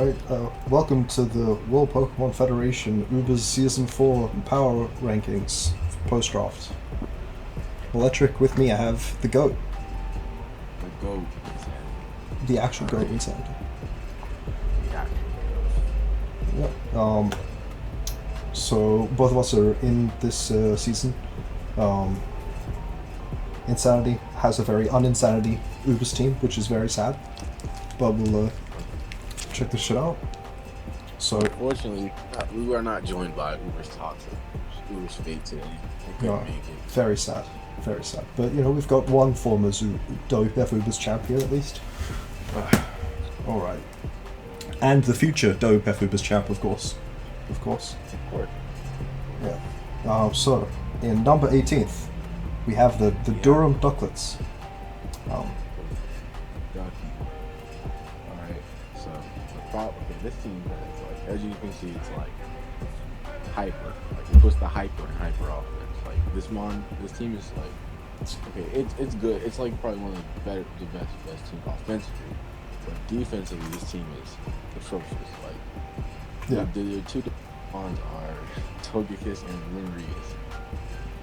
Alright, welcome to the World Pokemon Federation Uber's Season 4 Power Rankings post-draft. Electric, with me I have the GOAT. The GOAT. The actual GOAT inside. Yeah. Yeah. So both of us are in this season. Insanity has a very un-insanity Uber's team, which is very sad. But we'll check this shit out. So unfortunately, we were not joined by Uber's Toxic. Uber's Fate today. They couldn't make it. Very sad. Very sad. But you know, we've got one former WPF Uber's champ here at least. Alright. And the future WPF Uber's champ, of course. Of course. Of course. Yeah. So, in number 18th, we have the Durham Ducklets. This team is like, as you can see, it's like hyper. Like it puts the hyper and hyper offense. Like this team is like, okay, it's good. It's like probably one of the best teams offensively, but defensively, this team is atrocious. Like, the two bonds are Togekiss and Rinrius.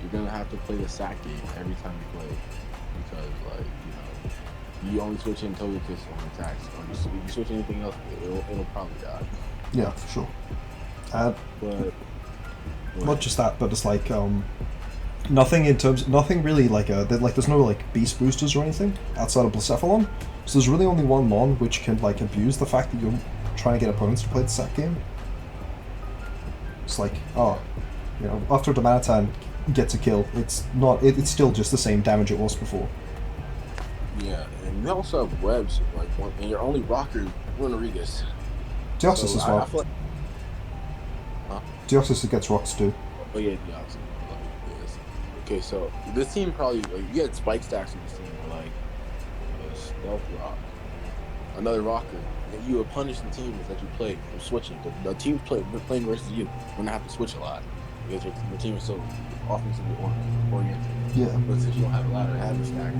You're gonna have to play the sack game every time you play because, like, you only switch in Togekiss on attacks. If you switch anything else, it'll probably die. Yeah, for sure. But not just that, but it's like nothing really like there's no like beast boosters or anything outside of Blacephalon. So there's really only one mon which can like abuse the fact that you're trying to get opponents to play the sack game. It's like, after Domanitan gets a kill, it's it's still just the same damage it was before. Yeah, and you also have webs, and your only rocker is Rodriguez. Deoxys as well. I feel like, Deoxys gets rocks too. Oh yeah, Deoxys. Yes. Okay, so this team probably, you had spike stacks in this team, like Stealth Rock, another rocker, and you would punish the teams that you play for switching. The teams playing versus you when they have to switch a lot because your team is so offensively oriented. Yeah. But since you don't have a ladder, have a stacker.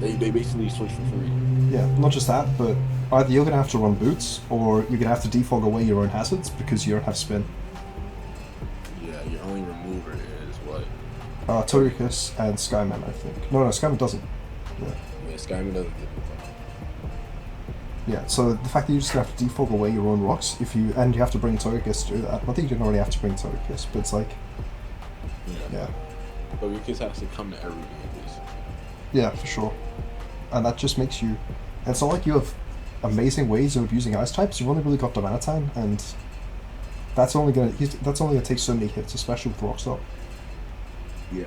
They basically switch for free. Yeah, not just that, but either you're gonna have to run boots, or you're gonna have to defog away your own hazards because you don't have spin. Yeah, your only remover is what? Togekiss and Skyman, I think. No, Skyman doesn't. Yeah, Skyman doesn't get it. Yeah, so the fact that you just have to defog away your own rocks, you have to bring Togekiss to do that. I think you don't really have to bring Togekiss, but it's like, yeah. Togekiss has to come to every game. Yeah, for sure. And that just makes you... It's not like you have amazing ways of abusing ice types. You've only really got Domanitan, and that's only gonna take so many hits, especially with Rockstop. Yeah.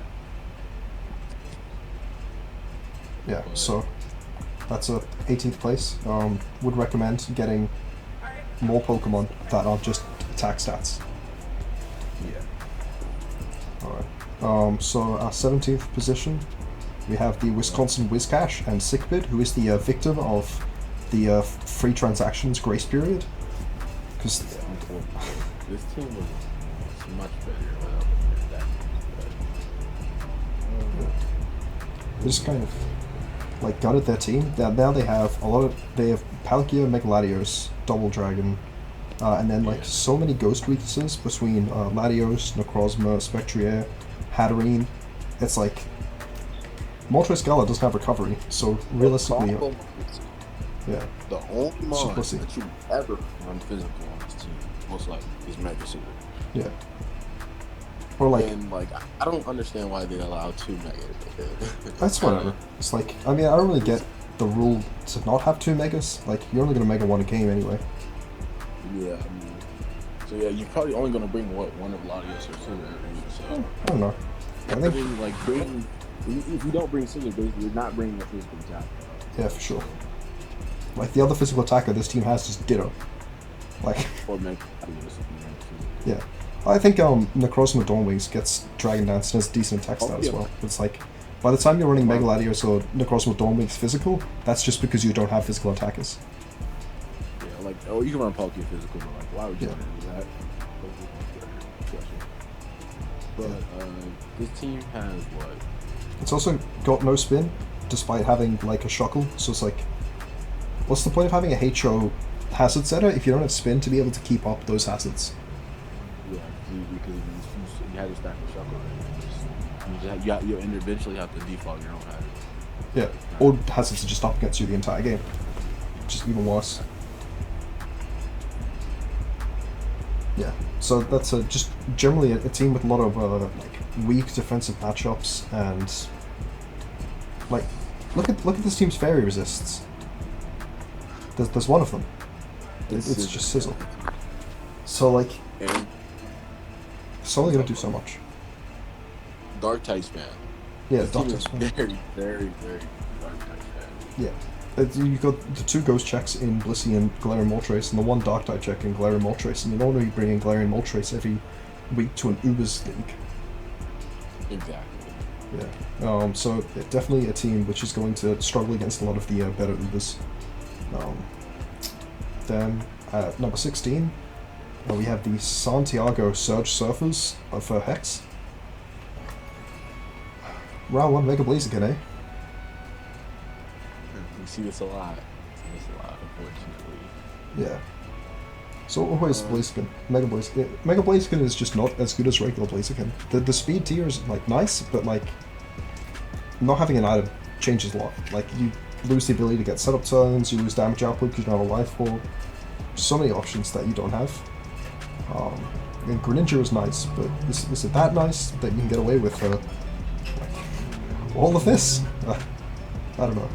Yeah, so that's a 18th place. Would recommend getting more Pokemon that aren't just attack stats. Yeah. Alright. So our 17th position, we have the Wisconsin Wizcash and Sickbid, who is the victim of the free transactions grace period. Because this team was much better without that. They just kind of like gutted their team. Now they have they have Palkia, Megaladios, Double Dragon, and then like so many ghost weaknesses between Latios, Necrozma, Spectrier, Hatterene. It's like Moltres Gala doesn't have recovery, so realistically, yeah. The only mon that you ever run physical on this team, most likely, is Mega Super. Yeah. Or like, and like, I don't understand why they allow 2 Megas. That's whatever. It's like, I mean, I don't really get the rule to not have 2 Megas. Like, you're only gonna Mega 1 a game anyway. Yeah. So yeah, you're probably only gonna bring one of Latios or Cinder. So I don't know. I think if you don't bring Cinder, basically you're not bringing a physical attack. Yeah, for sure. Like the other physical attacker this team has is Ditto. Like. Or Mega. Yeah. I think Necrozma Dawnwings gets Dragon Dance and has decent attack stat as well. It's like, by the time you're running Mega Latios or Necrozma Dawnwings physical, that's just because you don't have physical attackers. Yeah, like, you can run Palkia physical, but like, why would you do that? But this team has what? It's also got no spin, despite having like a Shuckle, so it's like, what's the point of having a HO hazard setter if you don't have spin to be able to keep up those hazards. Yeah, because you have to stack the shuckle. You eventually have to default your own hazards. Yeah, or hazards are just up against you the entire game. Just even worse. Yeah, so that's just generally a team with a lot of like weak defensive matchups, and like look at this team's fairy resists. There's one of them. It's just sizzle. So like, it's only gonna do so much. Dark type spam. Yeah, this dark team type is spam. very, very, very dark type spam. Yeah. You've got the 2 ghost checks in Blissey and Galarian Moltres, and the 1 dark type check in Galarian Moltres, and you don't want to be bringing Galarian Moltres every week to an Ubers league. Exactly. Yeah. So definitely a team which is going to struggle against a lot of the better Ubers. Then at number 16, we have the Santiago Surge Surfers of Hex. Round 1 Mega Blaziken, eh? We see this a lot. Unfortunately. Yeah. So what is Blaziken? Mega Blaziken. Mega Blaziken is just not as good as regular Blaziken. The speed tier is like nice, but like not having an item changes a lot. Like you lose the ability to get setup turns, you lose damage output because you don't have a life ball. So many options that you don't have. And Greninja is nice, but is it that nice that you can get away with like, all of this? I don't know.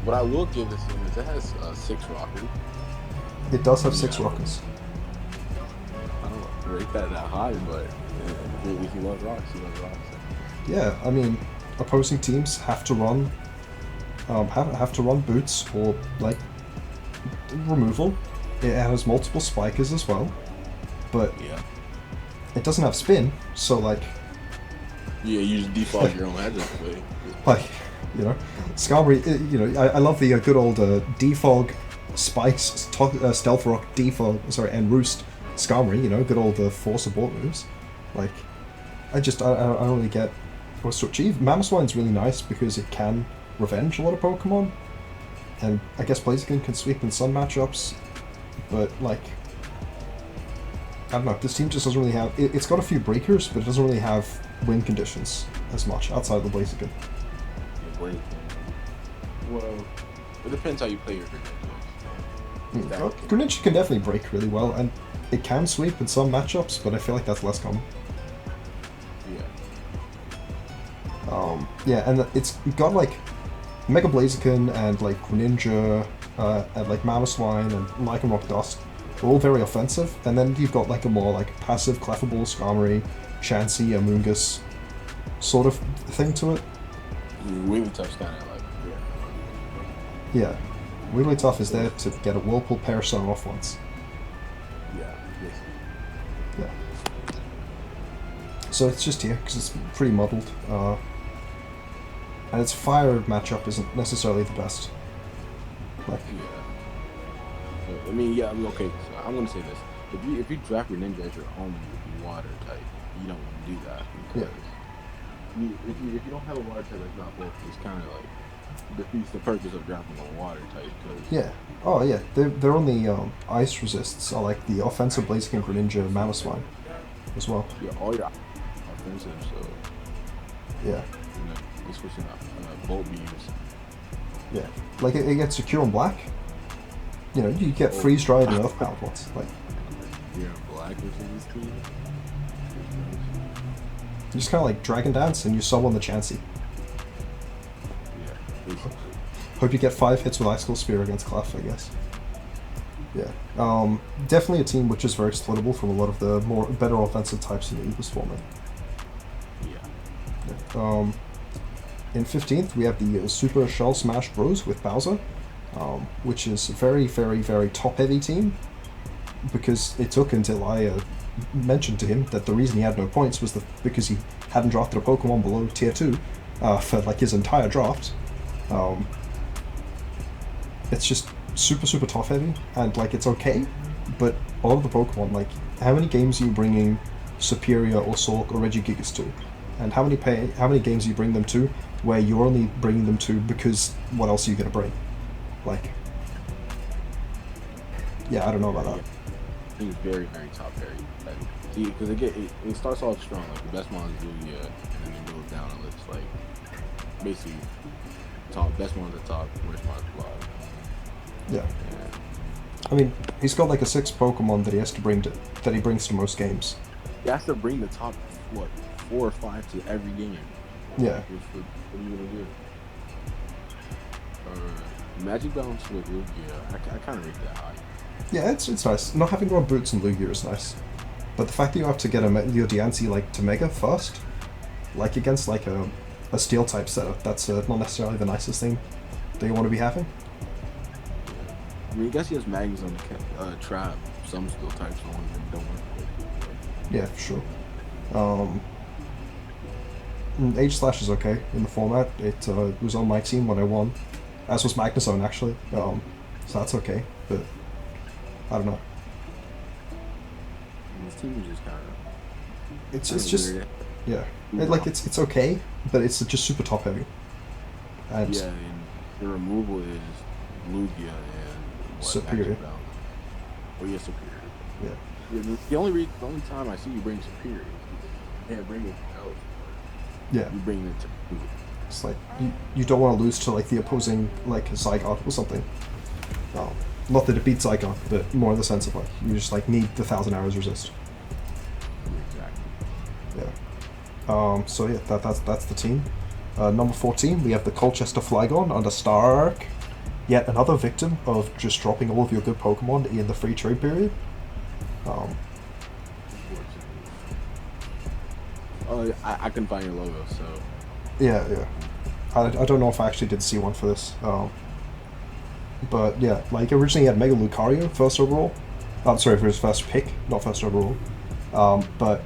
What I will give this team is it has 6 rockers. It does have 6 rockers. I don't know, rate that high, but if you love rocks, you love rocks. Yeah, I mean, opposing teams have to run, have to run boots or like removal. It has multiple spikers as well, but yeah, it doesn't have spin. So like, yeah, you just default your own hazard way. Like, you know, Skarmory. You know, I love the good old defog, spikes, stealth rock, defog. Sorry, and roost Skarmory. You know, good old force abort moves. Like, I don't really get what's to achieve. Mamoswine's really nice because it can revenge a lot of Pokemon, and I guess Blaziken can sweep in some matchups, but like, I don't know. This team just doesn't really have. It's got a few breakers, but it doesn't really have win conditions as much outside of the Blaziken. Well, it depends how you play your Greninja. Greninja can definitely break really well, and it can sweep in some matchups, but I feel like that's less common. Yeah. Yeah, and it's got like Mega Blaziken and like Greninja, and like Mamoswine and Lycanroc Dusk. They're all very offensive, and then you've got like a more like passive Clefable, Skarmory, Chansey, Amoonguss sort of thing to it. Really tough kind of like, yeah. Really Tough is there to get a Whirlpool Parasol off once. Yeah. Yeah. So it's just here because it's pretty muddled, and its fire matchup isn't necessarily the best. Like, yeah. I mean, okay. So I'm gonna say this: if you draft your ninja as your own water type, you don't want to do that because if you don't have a water type like not both, it's kind of like defeats the purpose of drafting a water type. Yeah. Oh yeah. They're on the ice resists. Are like the offensive Blaziken, Greninja, Mamoswine as well. Yeah, all your offensive. So yeah. You're switching up bolt beams. Yeah. Like it gets secure on black. You know, you get freeze dried and earth powered ones. Like you're black versus this team. You just kind of like Dragon Dance and you summon the Chansey. Yeah. Hope you get 5 hits with Ice Cold Spear against Clef, I guess. Yeah. Definitely a team which is very splittable from a lot of the better offensive types in the Ubers format. Yeah. In 15th, we have the Super Shell Smash Bros. With Bowser, which is a very, very, very top-heavy team, because it took until I mentioned to him that the reason he had no points was because he hadn't drafted a Pokemon below Tier 2 for like his entire draft. It's just super, super top-heavy, and like it's okay, but a lot of the Pokemon, like how many games are you bringing Superior or Sork or Regigigas to? And how many games you bring them to where you're only bringing them to because what else are you going to bring? Like, Yeah, I don't know about Yeah, that. he's very, very top heavy. Like, see, because it starts off strong. Like the best one is Lugia, and then it goes down and it's like basically top best one at the top, worst one at the bottom. Yeah. And I mean, he's got like a 6 Pokemon that he has to bring to that he brings to most games. he has to bring the top what 4 or 5 to every game. Yeah. What are you gonna do? Magic Bounce with Lugia, I kind of rate that high. Yeah, it's nice. Not having to run Boots and Lugia is nice. But the fact that you have to get your Diancie like to Mega first, like against like a Steel type setup, that's not necessarily the nicest thing that you want to be having. I mean, I guess he has Mags on the trap. Some Steel types don't work. Yeah, for sure. Age Slash is okay in the format. It was on my team when I won, as was Magnezone actually. So that's okay, but I don't know. This team is just kind of. It's just yeah. It's okay, but it's just super top heavy. And yeah, and the removal is Lugia and Superior. Oh yeah, Superior. Yeah. The only time I see you bring Superior, you can't bring it else. Yeah. You bring it to. It's like you don't want to lose to like the opposing like Zygarde or something. Not that it beats Zygarde, but more in the sense of like you just like need the 1,000 arrows resist. Exactly. Yeah. So yeah, that's the team. Number 14, we have the Colchester Flygon under Stark. Yet another victim of just dropping all of your good Pokemon in the free trade period. I can find your logo, so. Yeah. I don't know if I actually did see one for this. But yeah, like originally he had Mega Lucario first overall. I'm sorry, for his first pick, not first overall. But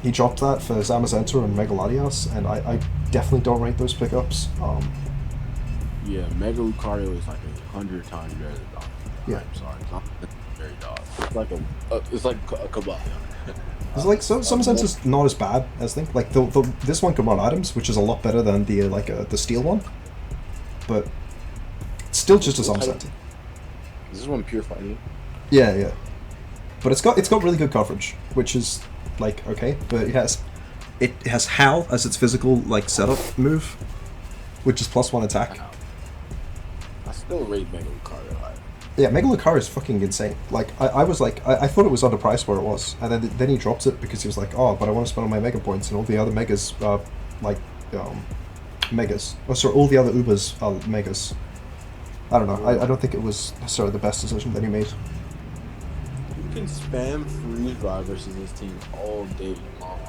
he dropped that for Zamazenta and Mega Latias, and I definitely don't rate those pickups. Yeah, Mega Lucario is like 100 times better than Dog. Yeah. I'm sorry, it's not very Dog. It's like a Kabal. It's like some sense is not as bad as I think. Like this one can run items, which is a lot better than the the steel one, but it's still just a Zamazenta. Is this one pure fighting? Yeah. But it's got really good coverage, which is like okay, but it has Howl as its physical like setup move, which is +1 attack. I still rate Mega Lucario high. Yeah, Mega Lucario is fucking insane. Like I was like I thought it was underpriced where it was, and then he drops it because he was like, oh, but I want to spend all my Mega points, and all the other Megas Megas. Oh, sorry, all the other Ubers are Megas. I don't know. I don't think it was necessarily the best decision that he made. You can spam Freeze Drive versus this team all day long.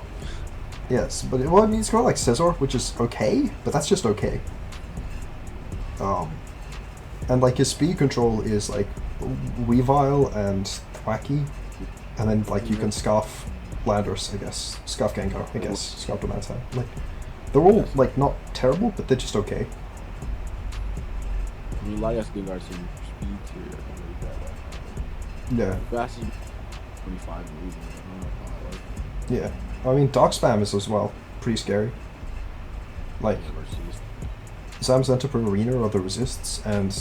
Yes, but I mean, it's got like Scizor, which is okay, but that's just okay. And like his speed control is like Weavile and Thwacky, and then like you can Scarf Landorus, I guess, Scarf Gengar, I guess, Scarf Donata. Like they're all like not terrible, but they're just okay. I mean, Latias Gengar seems speed tier. Yeah. Fast is 25 moves. Yeah. I mean, Dark Spam is as well pretty scary. Like, Zamazenta per Arena are the resists, and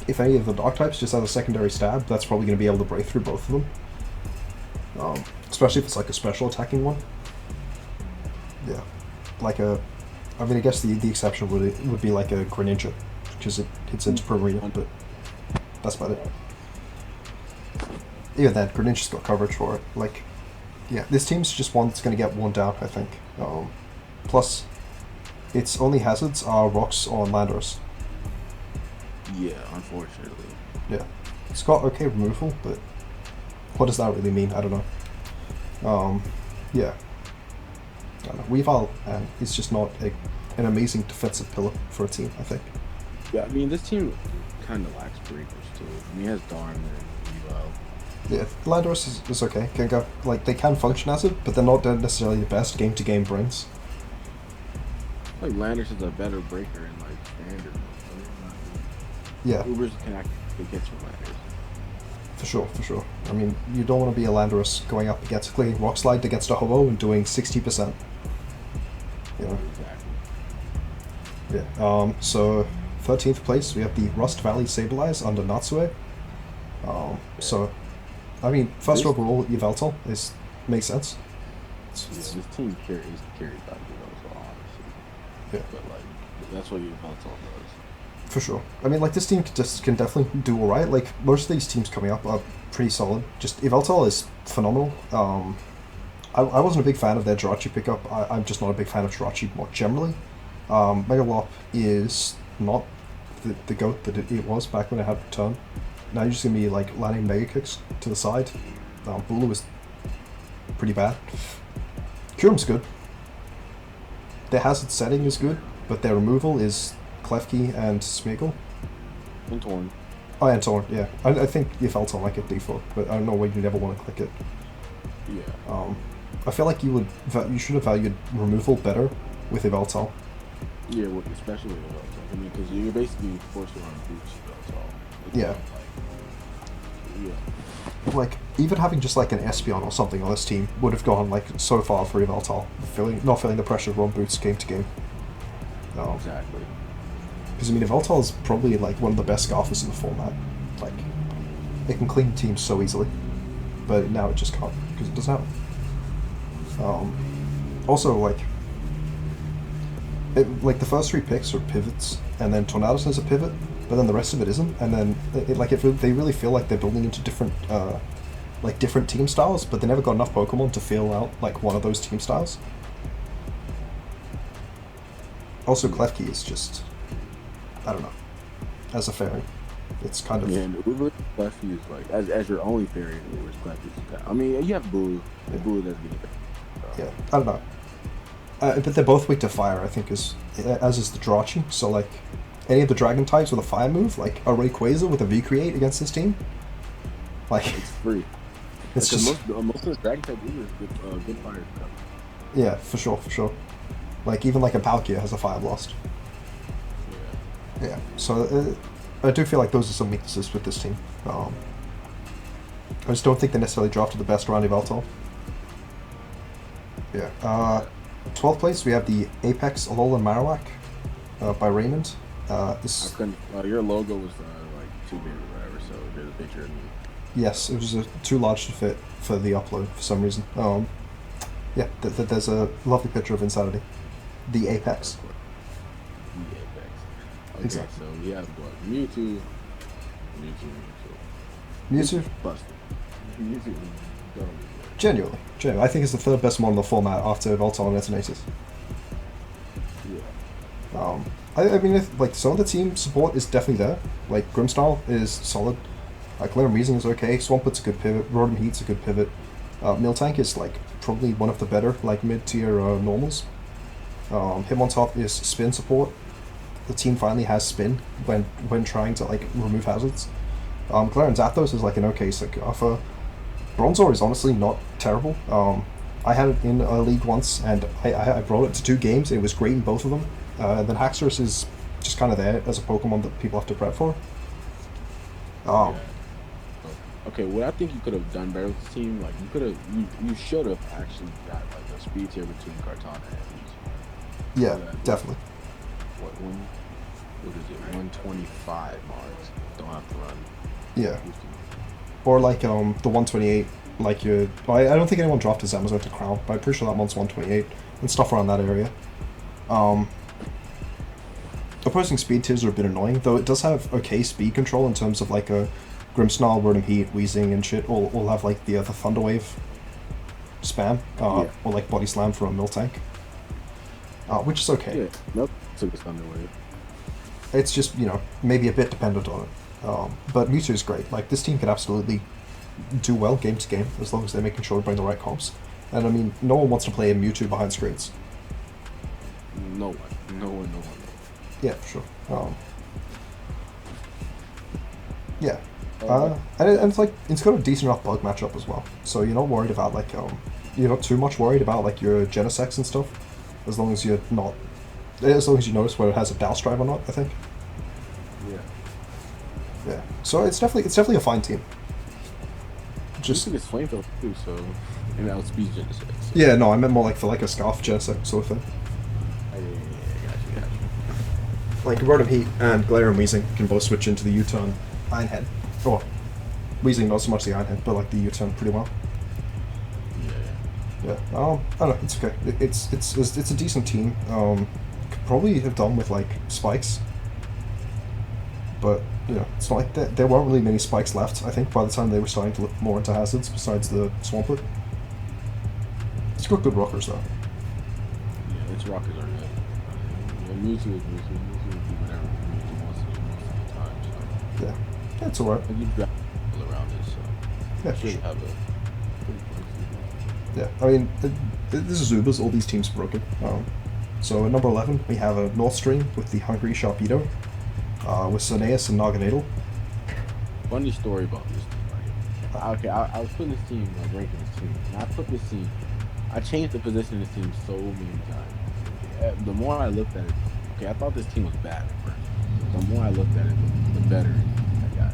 if any of the Dark types just has a secondary stab, that's probably going to be able to break through both of them. Especially if it's like a special attacking one. Yeah. Like I guess the exception would be like a Greninja, because it hits into per Arena, but that's about it. Even then, Greninja's got coverage for it. Like, yeah, this team's just one that's going to get worn down, I think. Plus, its only hazards are rocks on Landorus. Yeah, unfortunately. Yeah. It's got okay removal, but what does that really mean? I don't know. Yeah. I don't know. Weavile is just not an amazing defensive pillar for a team, I think. Yeah, I mean, this team kind of lacks breakers, too. I mean, it has Durham and Weavile. Yeah, Landorus is okay. They can function as it, but they're not necessarily the best game-to-game brains. Like Landorus is a better breaker in like standard. Yeah. Ubers can actually get from Landorus. For sure. I mean, you don't want to be a Landorus going up against clicking Rock Slide against a Ho-Oh and doing 60%. You know. Exactly. Yeah. So 13th place we have the Rust Valley Sableyes under Natsue. So, I mean, first This, overall, Yveltal makes sense. yeah, this team is carried by Yveltal, honestly. Yeah, But like, that's what Yveltal does. for sure. I mean, like this team can definitely do all right. Like most of these teams coming up are pretty solid. Just Yveltal is phenomenal. I wasn't a big fan of their Jirachi pickup. I'm just not a big fan of Jirachi more generally. Megalop is not the goat that it was back when it had return. Now you're just gonna be like landing mega kicks to the side. Bulu is pretty bad. Kurum's good. Their hazard setting is good, but their removal is Klefki and Smeagol. And Torn. Oh, and Torn, yeah. I think you felt on like a default, but I don't know why you never want to click it. Yeah. I feel like you should have valued removal better with Yveltal. Yeah, especially with Yveltal. I mean, because you're basically forced to run boots Yveltal. Yeah. Like, even having just like an Espeon or something on this team would have gone like so far for Yveltal, not feeling the pressure of run boots game to game. Exactly. Because I mean, Yveltal is probably like one of the best Scarfers in the format. Like, it can clean teams so easily, but now it just can't because it doesn't have it. Also, like the first 3 picks are pivots, and then Tornadus is a pivot, but then the rest of it isn't. And then they really feel like they're building into different different team styles, but they never got enough Pokemon to fill out like one of those team styles. Also, Klefki is just, I don't know, as a fairy, it's kind of... Yeah, and Uber Klefki is like, as your only fairy in Uber's Klefki. I mean, you have Boo, and Boo doesn't get it. Yeah, I don't know. But they're both weak to fire, I think, as is the Jirachi. So, like, any of the Dragon types with a fire move, like a Rayquaza with a V-Create against this team, like... It's free. It's just... Most of the Dragon type Uber is good fire stuff. Yeah, for sure. Like, even like a Palkia has a Fire Blast. Yeah, so I do feel like those are some weaknesses with this team. I just don't think they necessarily drafted the best around Yveltal. Yeah. 12th place, we have the Apex Alolan Marowak by Raymond. Your logo was like too big or whatever, so there's a picture of me. Yes, it was too large to fit for the upload for some reason. Yeah, there's a lovely picture of Insanity. The Apex. The Apex. Okay, Exactly. so we have what? Mewtwo. Busted. Mewtwo. Genuinely. I think it's the 3rd best model in the format after Yveltal and Eternatus. Yeah. I mean, like, some of the team support is definitely there. Like, Grimmstyle is solid. Like, Glitter Weezing is okay. Swamput's a good pivot. Rotom Heat's a good pivot. Miltank is, like, probably one of the better, like, mid-tier normals. Hitmontop is spin support. The team finally has spin when trying to, like, remove hazards. Glare and Zapdos is, like, an okay Alpha. Bronzor is honestly not terrible. I had it in a league once, and I brought it to 2 games, and it was great in both of them. Then Haxorus is just kind of there as a Pokemon that people have to prep for. Yeah. Okay, what I think you could have done better with the team, like you should have actually got like a speed tier between Kartana and Yeah, definitely. What is it? 125 Mars. Don't have to run. Yeah. Or like the 128, like I don't think anyone drafted Zamazenta to Crown, but I'm pretty sure that one's 128 and stuff around that area. Opposing speed tiers are a bit annoying, though it does have okay speed control in terms of like a Grimmsnarl, Rotom Heat, Weezing, and shit. All have like the Thunder Wave spam, or like Body Slam for a Miltank, which is okay. Yeah, nope. Took his Thunder Wave. It's just, maybe a bit dependent on it. But Mewtwo is great. Like, this team can absolutely do well game to game as long as they're making sure to bring the right comps. And I mean, no one wants to play a Mewtwo behind screens. No one. Yeah, for sure. Yeah. And it's like, it's got a decent enough bug matchup as well. So you're not worried about, like, you're not too much worried about, like, your Genesects and stuff. As long as you notice whether it has a Douse Drive or not, I think. Yeah. So it's definitely a fine team. Just it's flamethrower too, so and outspeed Genesect. So. Yeah, no, I meant more like for like a Scarf Genesect sort of thing. Yeah, got you. Like Rotom Heat and Glare and Weezing can both switch into the U-turn Iron Head. Or Weezing not so much the iron hit, but like the U-turn pretty well. Yeah. Yeah. I don't know. It's okay. It's a decent team. Could probably have done with like spikes, but it's not like there weren't really many spikes left. I think by the time they were starting to look more into hazards, besides the Swampert. It's got good rockers though. Yeah, its rockers are good. Mewtwo is Mewtwo. Mewtwo will do whatever Mewtwo wants to do most of the time. So. Yeah, it's alright. And you draft people around it, so Yeah, should sure. have a pretty close season. Yeah, I mean, this is Ubers, all these teams broken. So at number 11, we have a North Stream with the Hungry Sharpedo, with Soneas and Naganadel. Funny story about this team, right? Okay, I was putting this team, ranking this team, and I changed the position of this team so many times. The more I looked at it, okay, I thought this team was bad at first. The more I looked at it, the better I got.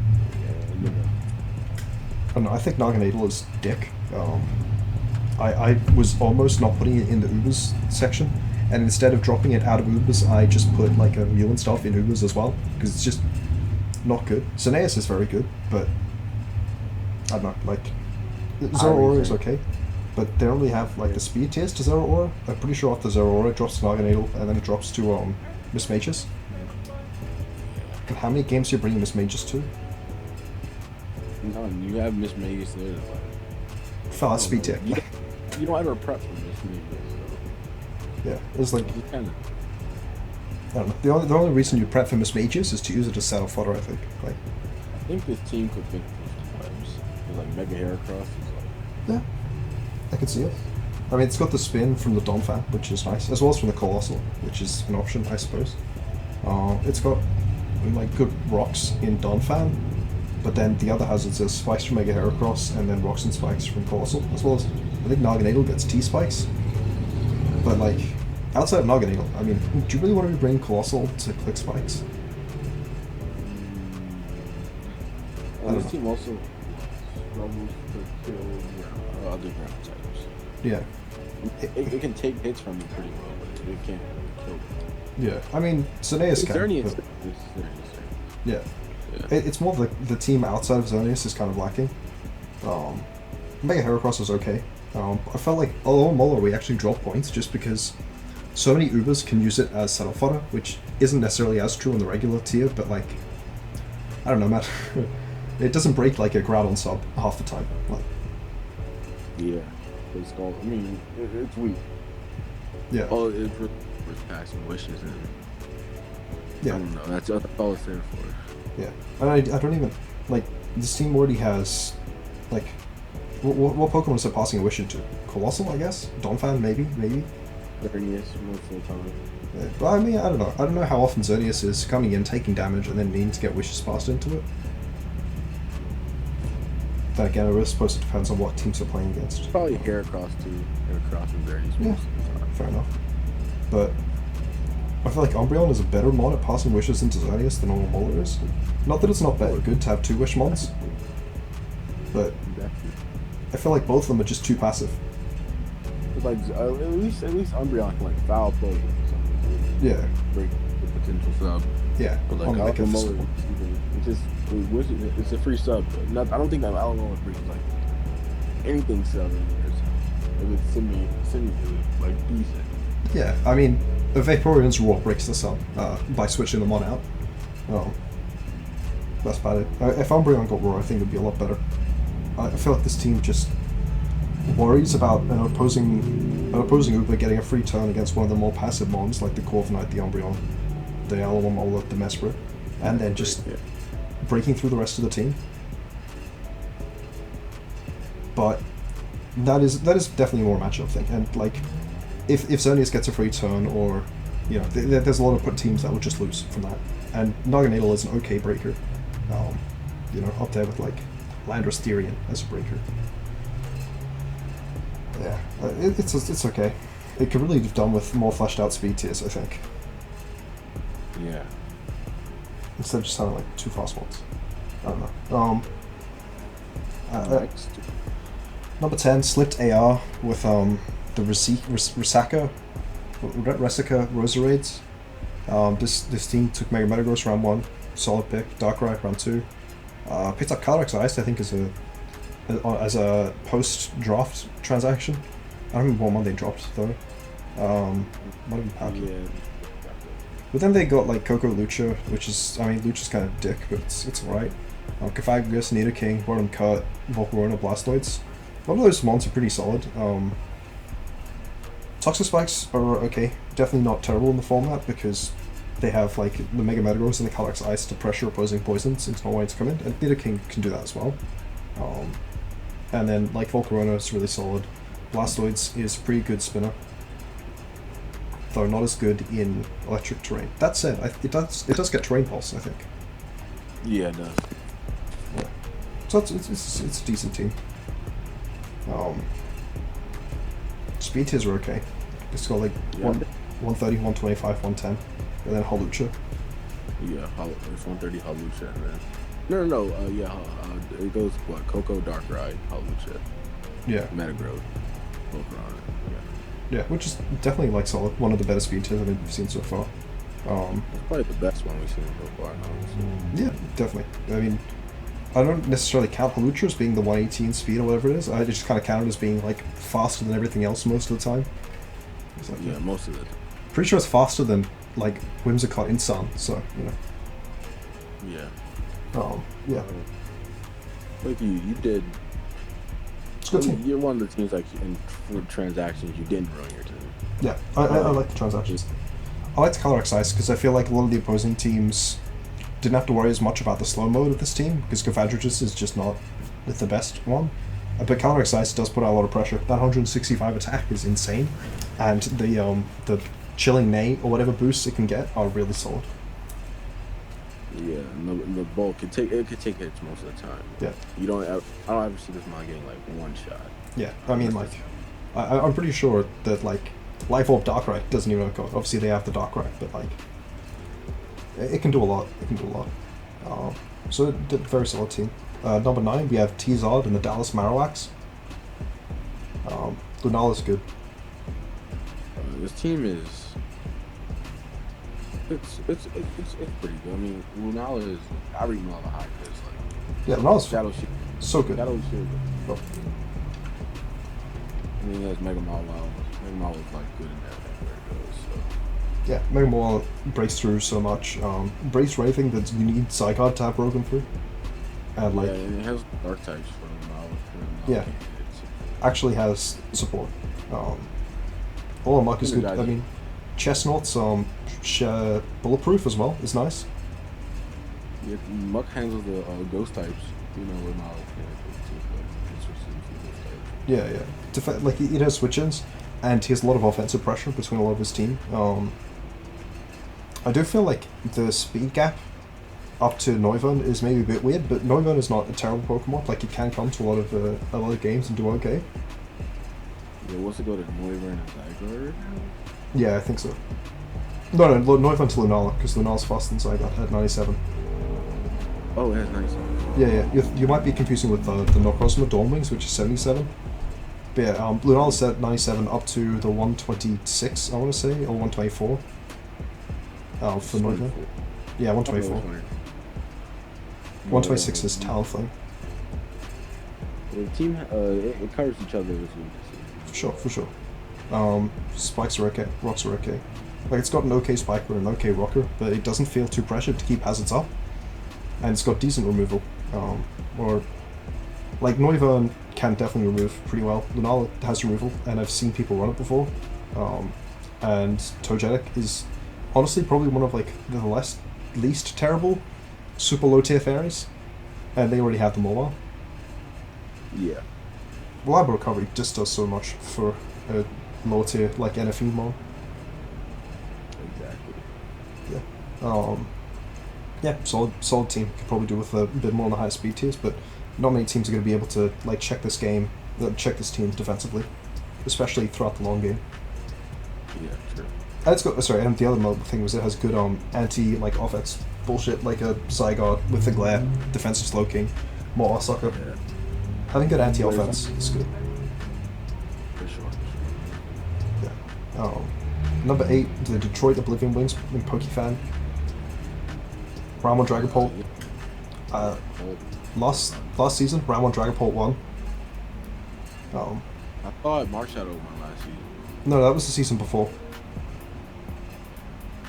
I don't know, I think Naganadel is dick. I was almost not putting it in the Ubers section, and instead of dropping it out of Ubers, I just put like a Mew and stuff in Ubers as well, because it's just not good. Soneas is very good, but I don't know, like Zeraora is okay, but they only have like the speed tiers to Zeraora. I'm pretty sure after Zeraora it drops to Naganadel, and then it drops to Miss Mages. And how many games do you bring Miss Mages to? No, you have Miss Magus there. Like, Fell speed tier. You don't ever prep for Miss Magus. So. Yeah, it's like You kind of. I don't know. The only reason you prep for Miss Mages is to use it as saddle fodder. I think. Like. I think this team could think of some types. Like Mega Heracross is like. Yeah, I can see it. I mean, it's got the spin from the Donphan, which is nice, as well as from the Colossal, which is an option, I suppose. It's got like good rocks in Donphan, but then the other hazards is spikes from Mega Heracross and then rocks and spikes from Colossal, as well as I think Naganadel gets T-spikes. But like, outside of Naganadel, I mean, do you really want to bring Colossal to click spikes? And this team also struggles to kill other ground types. Yeah. It can take hits from it pretty well, but it can't kill them. Yeah, I mean, Xerneas can. Xerneas. Yeah. It's more the team outside of Xerneas is kind of lacking. Mega Heracross was okay. I felt like Alolan Marowak we actually dropped points just because so many Ubers can use it as saddle fodder, which isn't necessarily as true in the regular tier, but like, I don't know, man. It doesn't break like a Groudon sub half the time. Like, yeah, it's called. I mean, it's weak. Yeah. Oh, it's passing wishes and. Yeah. I don't know. That's all it's there for. Yeah, and I don't even like this team already has like what Pokemon is it passing a wish into? Colossal, I guess. Donphan, maybe. Xerneas most of the time. Yeah, but I mean, I don't know how often Xerneas is coming in, taking damage, and then needing to get wishes passed into it. Then again, it really supposed to depends on what teams are playing against. Probably Heracross too. Heracross and Xerneas Yeah, most of the time. fair enough. But I feel like Umbreon is a better mod at passing wishes into Xerneas than Alolan Marowak is. Not that it's not good to have 2 wish mods, but I feel like both of them are just too passive. It's like at least Umbreon can like foul play something. Yeah. Break the potential sub. Yeah. But like Unlike Alolan this- Marowak, it's just it's a free sub. I don't think that Alolan Marowak brings like anything sub in there. If it's semi like decent. Yeah, I mean, a Vaporeon's Roar breaks this up by switching them on out. That's about it. If Umbreon got Roar, I think it would be a lot better. I feel like this team just worries about an opposing Uber getting a free turn against one of the more passive mons, like the Corviknight, the Umbreon, the Alolan Marowak, the Mesprit, and then just breaking through the rest of the team. But that is definitely more a matchup thing, and like, if Xerneas gets a free turn, or there's a lot of teams that would just lose from that. And Naganadel is an okay breaker, up there with like Landorus Therian as a breaker. Yeah, it's okay. It could really have done with more fleshed out speed tiers, I think. Yeah. Instead of just having like 2 fast ones. I don't know. Next. Number 10, Slipped AR with the Resica Roserades. This team took Mega Metagross round 1, solid pick. Darkrai round 2, Picked up Calyrex Ice, I think, as a post-draft transaction. I don't remember what one they dropped, though. Might have been Palkia. Yeah. But then they got, like, Coco Lucha, which is, I mean, Lucha's kind of dick, but it's alright. Cofagrigus, Nidoking, Bottom Cut, Volcarona, Blastoids. A lot of those mons are pretty solid. Toxospikes are okay. Definitely not terrible in the format, because they have, like, the Mega Metagross and the Calyrex Ice to pressure opposing poisons into no way to come in, and Nidoking can do that as well. And then, like, Volcarona is really solid. Blastoids is a pretty good spinner, though not as good in electric terrain. That said, it does get terrain pulse, I think. Yeah, it does. Yeah. So it's a decent team. Speed tiers are okay. It's got like 130, 125, 110, and then Holucha. Yeah, it's 130 Holucha, and then it goes what Coco, Darkrai, Holucha, Yeah. Metagross, Volcarona. Yeah, which is definitely like solid. One of the better speed tiers I've seen so far. It's probably the best one we've seen so far. Honestly. Yeah, definitely. I mean, I don't necessarily count Holucha as being the 118 speed or whatever it is. I just kind of count it as being like faster than everything else most of the time. Like, yeah, most of it. Pretty sure it's faster than like Whimsicott in Sun, so you know. Yeah. Yeah. Like you did. It's a good team. You're one of the teams like for transactions you didn't ruin your team. Yeah, I like the transactions. I like the Calyrex Ice because I feel like a lot of the opposing teams didn't have to worry as much about the slow mode of this team because Cofagrigus is just not the best one. But Calyrex Ice does put out a lot of pressure. That 165 attack is insane, and the chilling Neigh or whatever boosts it can get are really solid. Yeah, and the bulk it could take hits most of the time. Yeah. I don't ever see this mon getting like one shot. Yeah, I mean like, I'm pretty sure that like Life Orb Darkrai doesn't even have code. Obviously they have the Darkrai, but like it can do a lot. It can do a lot. So a very solid team. Number 9 we have TZOD and the Dallas Marowaks. Lunala's good. This team is. It's pretty good. I mean, Lunala is. I read Lunala high because like. Yeah, Lunala's Shadow Shield. so good. Shadow Shield. Oh. I mean, there's Mega Mall. Mega Mall was like good in that where it goes. So. Yeah, Mega Mall breaks through so much. Breaks for anything that you need Zygarde to have broken through. And like. Yeah, and it has dark types for Lunala. Yeah. Actually has support. Alolan Muck is good. I mean, Chestnut's bulletproof as well is nice. Yeah, Muck handles the ghost types. You know, with Mao. Yeah. Like he has switch-ins, and he has a lot of offensive pressure between a lot of his team. I do feel like the speed gap up to Noivern is maybe a bit weird, but Noivern is not a terrible Pokemon. Like, it can come to a lot of games and do okay. Yeah, what's it go to Noivern and Zygarde? Yeah, I think so. No, Noivern to Lunala, because Lunala's faster than Zygarde at 97. Oh, it has 97. Yeah. You might be confusing with the Necrozma Dawnwings, which is 77. But yeah, Lunala's at 97 up to the 126, I want to say, or 124. For Noivern. Yeah, 124. 126 is Talonflame. The team, it covers each other. For sure. Spikes are okay, rocks are okay. Like, it's got an okay spiker and an okay rocker, but it doesn't feel too pressured to keep hazards up. And it's got decent removal. Like, Noivern can definitely remove pretty well. Lunala has removal, and I've seen people run it before. And Togetic is honestly probably one of, like, the least terrible super low tier fairies. And they already have the Mobile. Yeah. Reliable recovery just does so much for a low tier like NFE mon. Exactly. Yeah. Solid team. Could probably do with a bit more on the higher speed tiers, but not many teams are going to be able to like check this team defensively, especially throughout the long game. Yeah, true. And it's got and the other thing was it has good anti like offense bullshit like a Zygarde with the glare, defensive Slowking, more sucker. Yeah. Having good anti-offense is good. For sure. Yeah. Number 8, the Detroit Oblivion Wings in Pokefan. Ramon Dragapult. Last season, round 1 Dragapult won. I thought Marshadow won last season. No, that was the season before.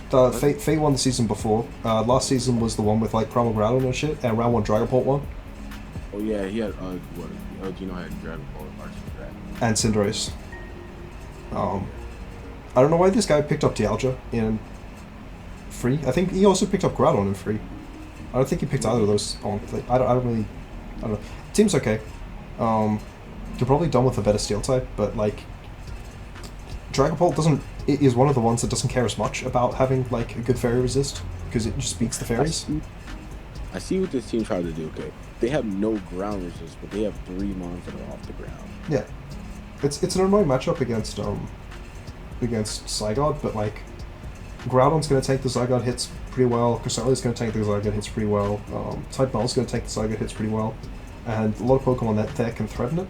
Fate won the season before. Last season was the one with like Primal Groudon and shit, and round 1 Dragapult won. Oh yeah, he had Gino had Dragapult, Marshall Dragon. And Cinderace. I don't know why this guy picked up Dialga in free. I think he also picked up Groudon in free. I don't think he picked either of those on. Like, I don't know. Team's okay. You're probably done with a better Steel type, but like Dragapult is one of the ones that doesn't care as much about having like a good fairy resist because it just beats the fairies. I see what this team tried to do. Okay, they have no ground resist, but they have 3 mons that are off the ground. Yeah, it's an annoying matchup against Zygarde, but like Groudon's going to take the Zygarde hits pretty well. Cresselia's going to take the Zygarde hits pretty well. Type Bell's going to take the Zygarde hits pretty well, and a lot of Pokemon that there can threaten it.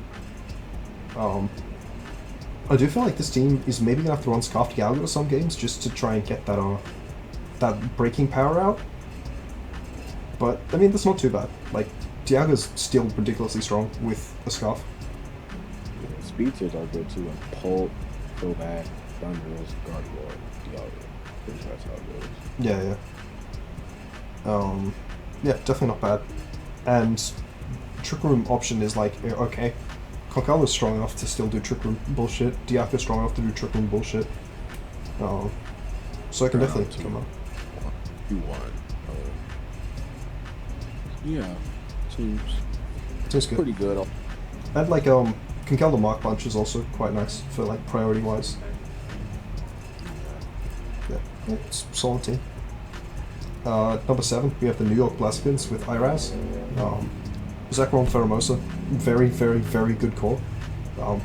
I do feel like this team is maybe going to have to run Scarf Dialga to some games just to try and get that breaking power out. But, I mean, that's not too bad. Like, Dialga's still ridiculously strong with a Scarf. Yeah, speed tiers are good too, like Pulp, Throwback, Thunderous, Gardevoir, Dialga. Pretty sure that's how it goes. Yeah. Yeah, definitely not bad. And Trick Room option is like, okay. Conkeldurr's strong enough to still do Trick Room bullshit. Dialga's strong enough to do Trick Room bullshit. So I can definitely come up. You won. Yeah, team's good. Pretty good. And like Conkeldurr Mark Punch is also quite nice for like priority wise. Yeah, it's a solid team. Number 7, we have the New York Blasphemes with Iraz. Zekrom, Pheromosa, very, very, very good core.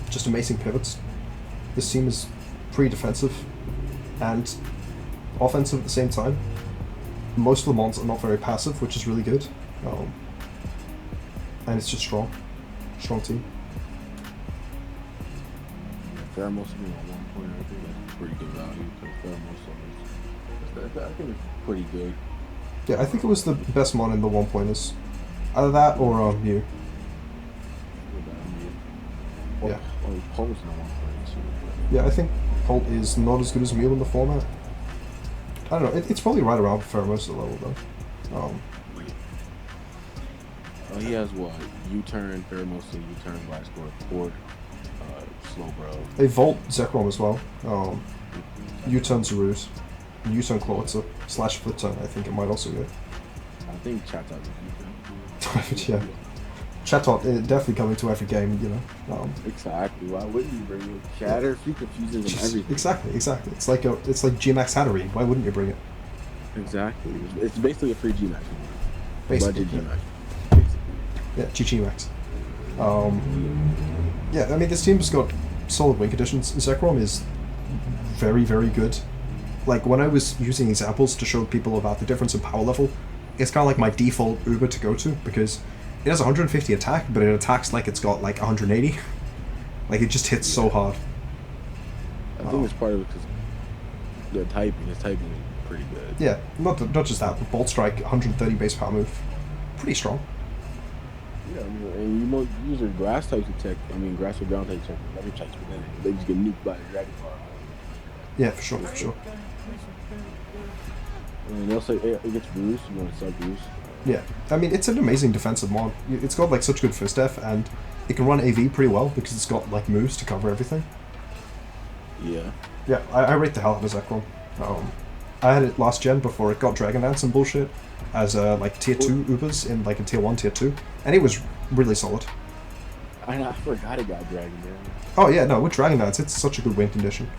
Just amazing pivots. This team is pretty defensive and offensive at the same time. Most of the mons are not very passive, which is really good. And it's just strong. Strong team. Pheromosa being on 1 point, I think that's pretty good value because Pheromosa I think it's pretty good. Yeah, I think it was the best mon in the 1-pointers. Either that or Mew. Yeah. Oh, Pulp's not 1 point too. Yeah, I think Pulp is not as good as Mew in the format. I don't know, it's probably right around Pheromosa level though. He has what? U-turn, Pheromosa, U-turn, Blastoise, Port, Slowbro. They Volt Zekrom as well. U-turn Zaruz. U-turn Clawitzer. / Flip turn, I think it might also go. I think Chatot is U-turn. Yeah. Chatot definitely coming to every game, you know. Exactly. Why wouldn't you bring it? Shatter, he confuses them everything. Exactly. It's like Gmax Hatterene. Why wouldn't you bring it? Exactly. It's basically a free Gmax. Basically. Budget Gmax. Yeah, GG Max. Yeah, I mean, this team's got solid win conditions. Zekrom is very, very good. Like, when I was using examples to show people about the difference in power level, it's kind of like my default Uber to go to, because it has 150 attack, but it attacks like it's got, like, 180. Like, it just hits so hard. I think it's part of it because his typing is pretty good. Yeah, not just that, but Bolt Strike, 130 base power move. Pretty strong. Yeah, I mean, and you use your grass types attack. I mean, grass or ground types attack. Other types within it. They just get nuked by the Dragon Ball. Yeah, for sure. And they'll say it gets Roost. You want to suck Roost? Yeah, I mean, it's an amazing defensive mod. It's got like such good first def, and it can run AV pretty well because it's got like moves to cover everything. Yeah. Yeah, I rate the hell out of Zekrom. I had it last gen before it got Dragon Dance and bullshit as like tier 2 Ubers in like a tier 1, tier 2, and it was really solid. I forgot it got Dragon Dance. Oh yeah, no, with Dragon Dance, it's such a good win condition.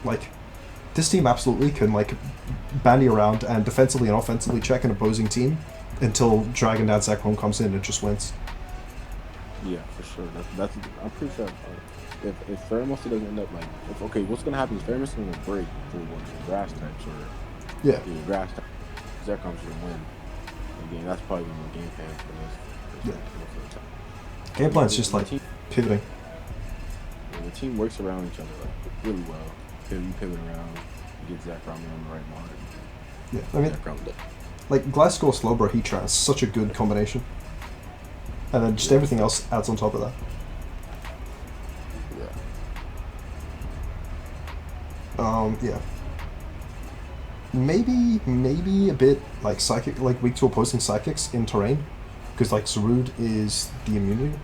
Like, this team absolutely can like bandy around and defensively and offensively check an opposing team until Dragon Dance Zekrom comes in and just wins. Yeah, for sure. That's I'm pretty sure. If Pheromosa doesn't end up like, what's gonna happen is Pheromosa gonna break for one of the grass types or grass types. Zekrom's gonna win. Again, that's probably one of the game plan for this. Yeah. Game plan's just like pivoting. Yeah, the team works around each other like really well. You pivot around, you get Zekrom on the right mark. Yeah, I mean, Like, Glasgow Slowbro Heat Trance, such a good combination. And then just everything else adds on top of that. Yeah. Maybe a bit like psychic, like weak to opposing psychics in terrain, because like Sarud is the immunity,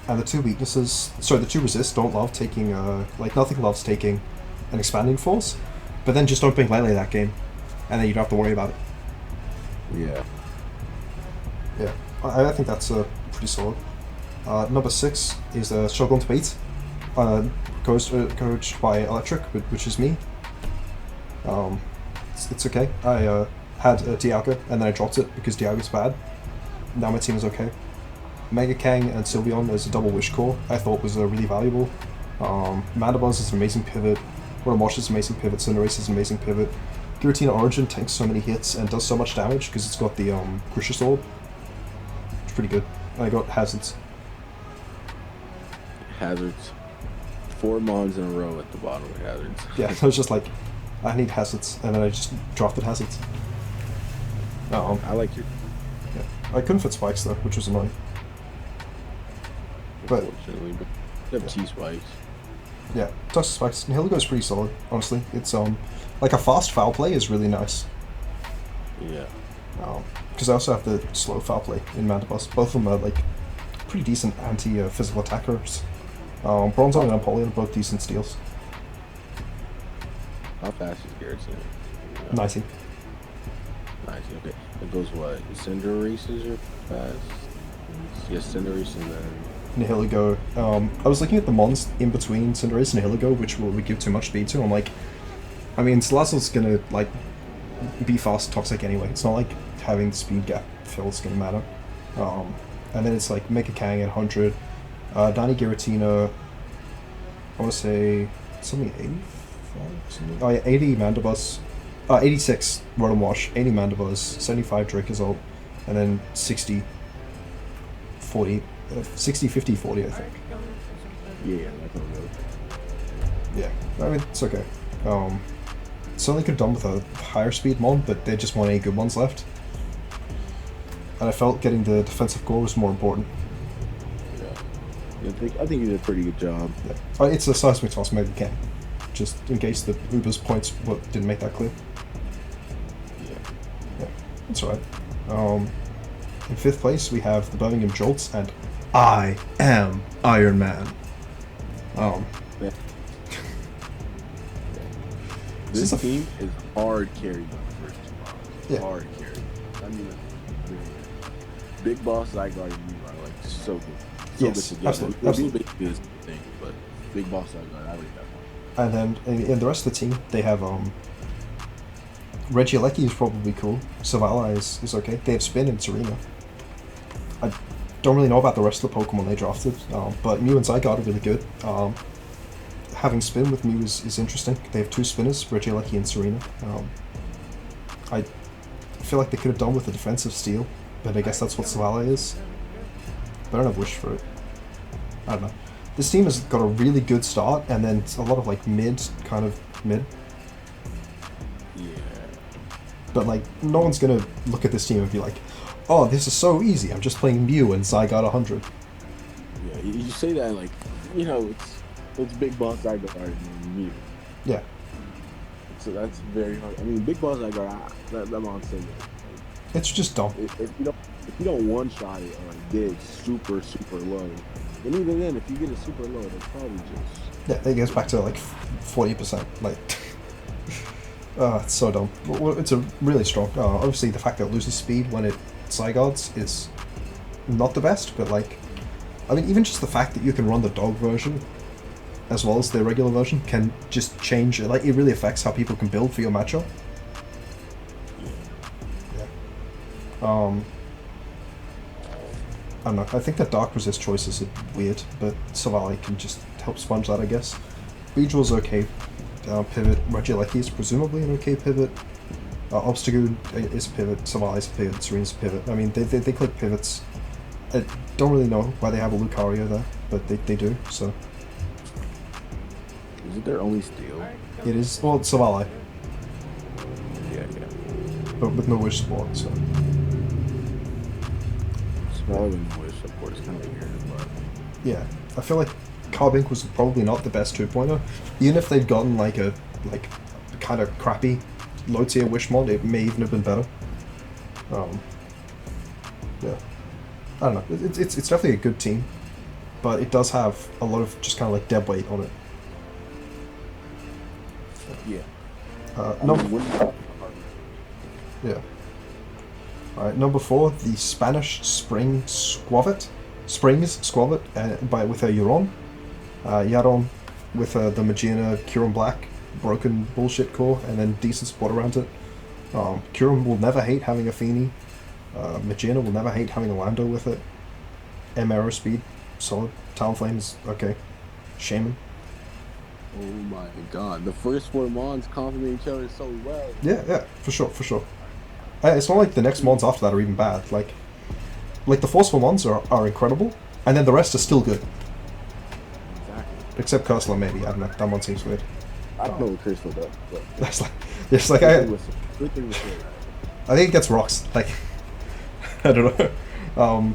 and the two weaknesses, sorry, the two resists don't love taking, like nothing loves taking an expanding force, but then just don't bring lightly that game, and then you don't have to worry about it. Yeah. Yeah, I think that's pretty solid. Number 6 is Shogun to beat, coached by Electric, which is me. It's okay. I had Dialga, and then I dropped it because Dialga's bad. Now my team is okay. Mega Kang and Sylveon as a double Wish Core I thought was really valuable. Mandibuzz is an amazing pivot. Rotom is an amazing pivot. Cinderace is an amazing pivot. Giratina Origin tanks so many hits and does so much damage because it's got the Crucius Orb. It's pretty good. I got Hazards. Hazards. 4 mons in a row at the bottom of Hazards. Yeah, I was just like, I need Hazards, and then I just drafted Hazards. I like your... Yeah. I couldn't fit Spikes though, which was annoying. But Unfortunately, but you have T-Spikes. Yeah, Dust Spikes. Nihilego is pretty solid, honestly. It's like a fast foul play is really nice. Yeah. Because I also have the slow foul play in Mandibuzz. Both of them are like pretty decent anti-physical attackers. Bronzong and Empoleon are both decent steals. How fast is Garrison? 90. 90, okay. It goes what? Cinderace is your fast? Yes, Cinderace and then... Nihilego. I was looking at the mons in between Cinderace and Nihilego, which will we give too much speed to. I'm like, I mean, Salazzle's gonna like be fast toxic anyway. It's not like having the speed gap fill is gonna matter. And then it's like Mega Kang at 100, Danny Giratina. I want to say something 85. Something. Oh yeah, 80 Mandibuzz, 86 Rotom Wash, 80 Mandibuzz, 75 Dracozolt, and then 60, 40. 60, 50, 40, I think. Yeah, that's not good. Yeah, I mean, it's okay. Certainly could have done with a higher speed mon, but they just weren't any good ones left. And I felt getting the defensive core was more important. Yeah. I think you did a pretty good job. Yeah. It's a Seismic Toss Mega Kang, just in case the Uber's points didn't make that clear. Yeah, that's alright. In 5th place, we have the Birmingham Jolts and I am Iron Man. Yeah. This team is hard carried on the first 2 rounds. Yeah. Hard carried. I mean, Big Boss, Zygarde, and you are like so good. So Yes, good together. absolutely. Big is the thing, but Big Boss, Zygarde, I like that one. And then in the rest of the team, they have Regieleki is probably cool. Savala is okay. They have Spin and Serena. I don't really know about the rest of the Pokemon they drafted, but Mew and Zygarde are really good. Having Spin with Mew is interesting. They have 2 spinners, Regieleki and Serena. I feel like they could have done with a defensive steal, but I guess that's what Savala is. But I don't have Wish for it. I don't know. This team has got a really good start, and then a lot of like kind of mid. Yeah. But like, no one's gonna look at this team and be like, "Oh, this is so easy. I'm just playing Mew and Zygarde 100." Yeah, you say that like, you know, it's Big Boss, Zygarde, and Mew. Yeah. So that's very hard. I mean, Big Boss, Zygarde, that monster. It's just dumb. If you don't one shot it or dig super low, and even then, if you get it super low, that's probably just Yeah, it goes back to like 40%. Like, it's so dumb. Well, it's a really strong. Obviously, the fact that it loses speed when it Zygardes is not the best, but like, I mean, even just the fact that you can run the dog version as well as the regular version can just change. Like, it really affects how people can build for your matchup. Yeah. I don't know. I think that Dark Resist choices are weird, but Savali can just help sponge that, I guess. Beedrill's okay. Pivot. Regieleki is presumably an okay pivot. Obstagoon is a pivot. Savali is a pivot. Serena's a pivot. I mean, they click pivots. I don't really know why they have a Lucario there, but they do, so. Is it their only steal? It is. Well, it's Savali. Yeah. but with no wish support. So Smaller than wish support is kind of weird, but yeah, I feel like Carbink was probably not the best 2-pointer. Even if they'd gotten like a kind of crappy low tier wish mod, it may even have been better. Yeah, I don't know. It's definitely a good team, but it does have a lot of just kind of like dead weight on it. yeah. Yeah. Alright, number 4, the Spanish Springs Squavet, with a Yaron. Yaron with the Magina Curon Black, broken bullshit core, and then decent support around it. Curon will never hate having a Feeny. Magina will never hate having a Lando with it. Arrow speed, solid. Talonflame's okay. Shaman. Oh my god, the first 4 mons complement each other so well. Yeah, for sure. It's not like the next mons after that are even bad. Like the forceful mons are incredible, and then the rest are still good. Exactly. Except Cursor, maybe. I don't know. That one seems weird. I don't know what Cursor does, but it's like I think it gets rocks. Like I don't know.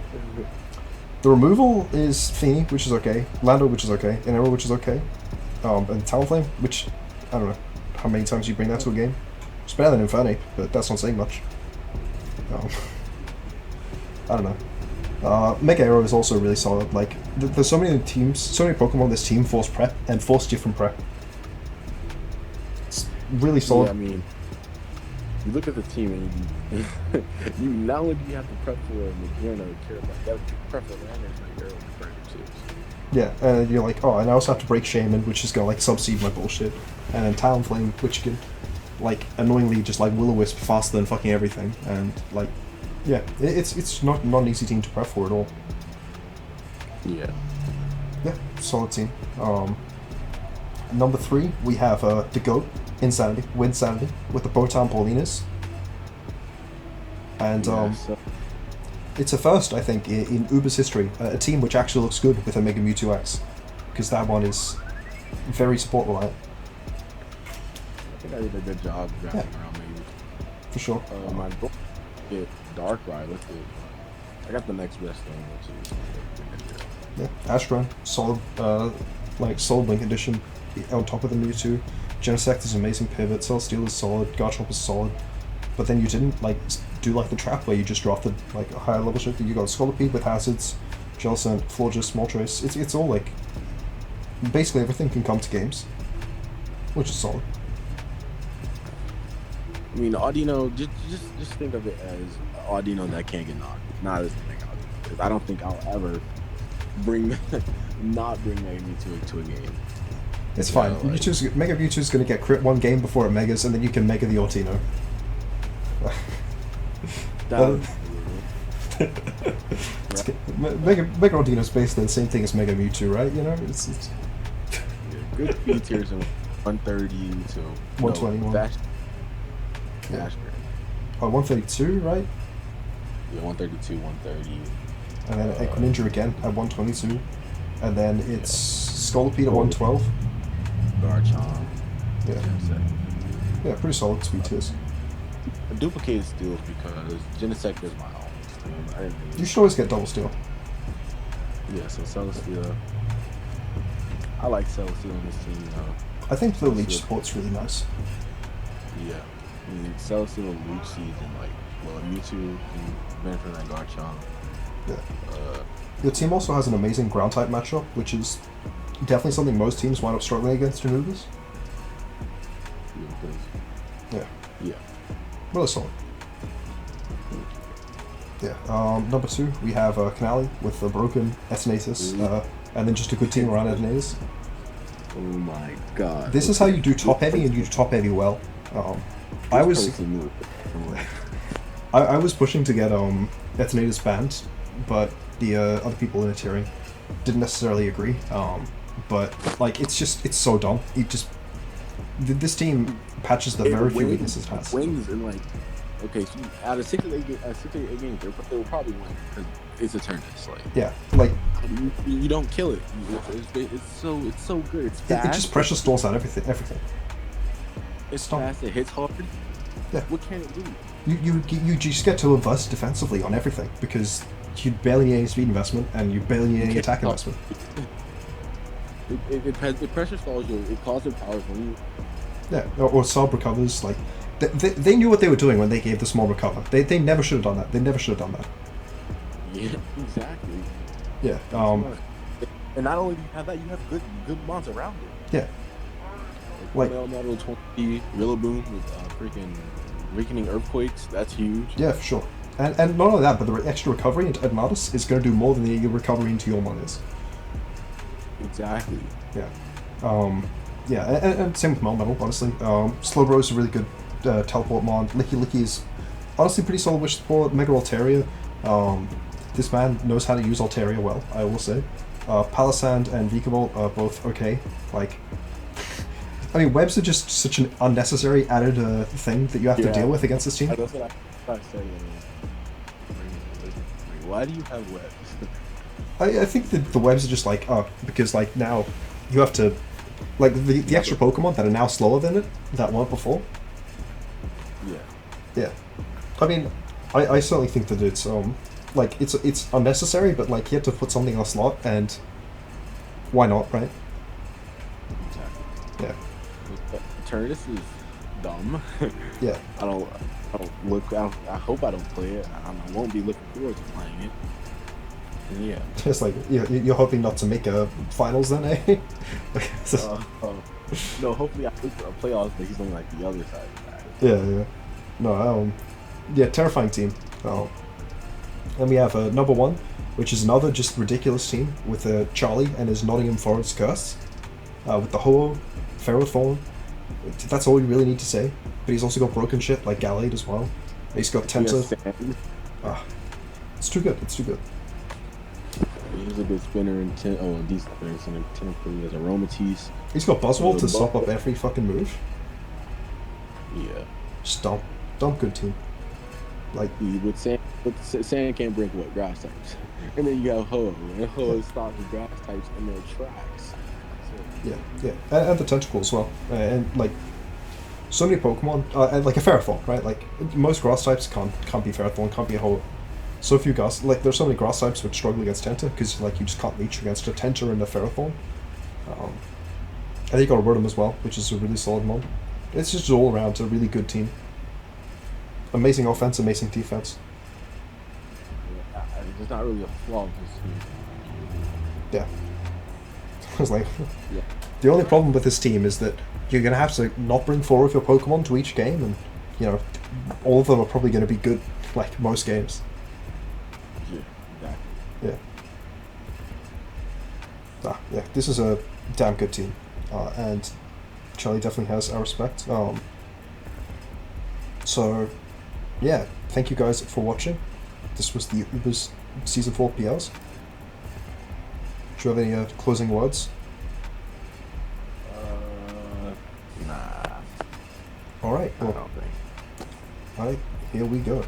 The removal is Feeny, which is okay. Lando, which is okay. Arrow, which is okay. And Talonflame, which I don't know how many times you bring that to a game. It's better than Infernape, but that's not saying much. I don't know. Mega Arrow is also really solid. Like there's so many teams, so many Pokemon this team force prep and force different prep. It's really solid. Yeah, I mean, you look at the team and you not only do you have to prep for Magina or Care, but you have to prep for Landers like Arrow and Predator too. Yeah, and you're like, oh, and I also have to break Shaman, which is gonna like subseed my bullshit, and then Talonflame, which can like annoyingly just like Will-O-Wisp faster than fucking everything, and like, yeah, it's not an easy team to prep for at all. Yeah. Yeah, solid team. Number 3, we have the GOAT, Winsanity, with the Botan Paulinas. And it's a first, I think, in Uber's history, a team which actually looks good with a Mega Mewtwo X, because that one is very support reliant. I think I did a good job wrapping around maybe. For sure. My book, Darkrai, look good. I got the next best thing, which is yeah, Astron, solid, solid Link Edition on top of the Mewtwo. Genesect is amazing pivot, Celesteal is solid, Garchomp is solid, but then you didn't do the trap where you just drafted a higher level shit. You got Scolipede with Hazards, Jellicent, Florges, Moltres. It's all basically everything can come to games, which is solid. I mean, Audino, just think of it as Audino that can't get knocked, not as Mega Audino. Because I don't think I'll ever not bring Mega Mewtwo to a game. It's fine. Mega Mewtwo's going to get crit one game before it Megas, and then you can Mega the Audino. Mega Audino is basically the same thing as Mega Mewtwo, right? You know, it's good speed tiers in 130 to 121. Yeah. 132, right? Yeah, 132, 130. And then Equininja again at 122. And then it's Scolipede at 112. Garchomp. Yeah, pretty solid speed tiers. A duplicated steals because Genesect is my own. You should always get double steal. Yeah, so Celesteal. I like Celesteal in this team. I think the Leech support's really nice. Yeah. I mean, Celesteal Leech Seeds and Mewtwo and Manfred and Garchomp. Yeah. Your team also has an amazing ground type matchup, which is definitely something most teams wind up struggling against in Ubers. Yeah. Really solid. Yeah. Number 2, we have Canali with the broken Eternatus, and then just a good team around Eternatus. Oh my god. This is how you do top heavy, and you do top heavy well. I was pushing to get Eternatus banned, but the other people in the tiering didn't necessarily agree. But it's so dumb. This team patches the very few weaknesses it has. Wins and okay, so out of 6 or 8 games, they will probably win because it's Eternatus. You don't kill it. It's so good. It's fast. It just pressure stalls out everything. It's fast. It hits hard. Yeah. What can it do? You just get to reverse defensively on everything because you barely need any speed investment and you barely need any attack investment. It pressure stalls you. It causes powers when you. Yeah, or Saab recovers. Like they knew what they were doing when they gave the small recover. They never should have done that. They never should have done that. Yeah, exactly. Yeah. And not only do you have that, you have good mons around it. Yeah. Like Model 20 Rillaboom with freaking weakening earthquakes. That's huge. Yeah, for sure. And not only that, but the extra recovery into Admatus is going to do more than the recovery into your mon is. Exactly. Yeah. Yeah, and same with Melmetal, honestly. Slowbro is a really good teleport mon. Licky is honestly pretty solid wish support. Mega Altaria. This man knows how to use Altaria well, I will say. Palisand and Vikavolt are both okay. Like, I mean, webs are just such an unnecessary added thing that you have to deal with against this team. That's what I say. Why do you have webs? I think the webs are just like, because like now you have to, like the extra Pokemon that are now slower than it, that weren't before. Yeah. Yeah. I mean, I certainly think that it's like it's unnecessary, but like you have to put something in a slot, and why not, right? Exactly. Yeah. Turnus is dumb. Yeah. I hope I don't play it. I won't be looking forward to playing it. And yeah. It's like you're hoping not to make a finals then, eh? No, hopefully I look for a playoffs, but he's on like the other side of that. Yeah. No, yeah, terrifying team. Then we have number 1, which is another just ridiculous team with Charlie and his Nottingham Forest curse, with the Ho-Oh, Ferrothorn. That's all you really need to say. But he's also got broken shit like Gallade as well. He's got Tenta. It's too good. It's too good. He's a good spinner and decent spinners and technically as Aromatisse. He's got Buzzwole to stop up every fucking move. Yeah. Just dump good team. Like with sand can't break what grass types, and then you have Ho, and Ho stops with grass types in their tracks. So. Yeah, and the tentacle as well, and like so many Pokemon, and like a Ferrothorn, right? Like most grass types can't be Ferrothorn, can't be a Ho. So few grass, like there's so many grass types which struggle against Tenta because like you just can't reach against a Tenta and a Ferrothorn. And then you got a Rotom as well, which is a really solid mon. It's just all around a really good team. Amazing offense, amazing defense. Yeah, there's not really a flaw with this team. Yeah. I was like, yeah. The only problem with this team is that you're going to have to not bring 4 of your Pokemon to each game, and, you know, all of them are probably going to be good, like, most games. Yeah, exactly. Yeah. Yeah, this is a damn good team, and Charlie definitely has our respect. So, yeah, thank you guys for watching. This was the Ubers Season 4 PLs. Do you have any closing words? Nah. Alright, well, I don't think. alright, here we go.